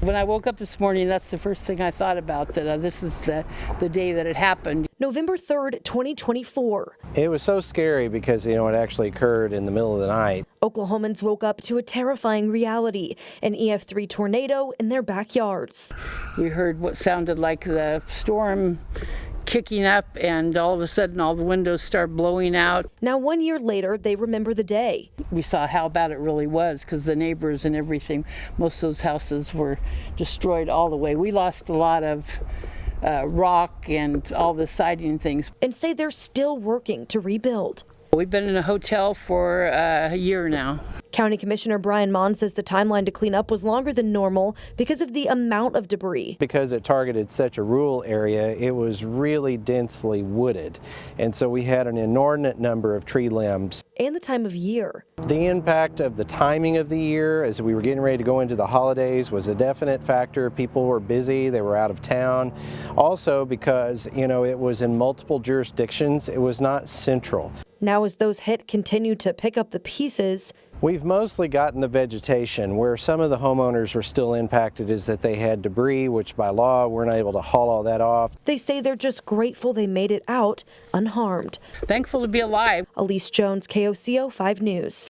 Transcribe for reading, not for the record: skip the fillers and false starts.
When I woke up this morning, that's the first thing I thought about, that this is the day that it happened. November 3rd, 2024. It was so scary because, it actually occurred in the middle of the night. Oklahomans woke up to a terrifying reality, an EF3 tornado in their backyards. We heard what sounded like the storm kicking up, and all of a sudden all the windows start blowing out. Now 1 year later, they remember the day. We saw how bad it really was because the neighbors and everything, most of those houses were destroyed all the way. We lost a lot of rock and all the siding things. And say they're still working to rebuild. We've been in a hotel for a year now. County Commissioner Brian Mon says the timeline to clean up was longer than normal because of the amount of debris. Because it targeted such a rural area, it was really densely wooded. And so we had an inordinate number of tree limbs. And the time of year. The impact of the timing of the year as we were getting ready to go into the holidays was a definite factor. People were busy, they were out of town. Also because, it was in multiple jurisdictions, it was not central. Now as those hit continue to pick up the pieces, we've mostly gotten the vegetation. Where some of the homeowners were still impacted is that they had debris, which by law weren't able to haul all that off. They say they're just grateful they made it out unharmed. Thankful to be alive. Elise Jones, KOCO 5 News.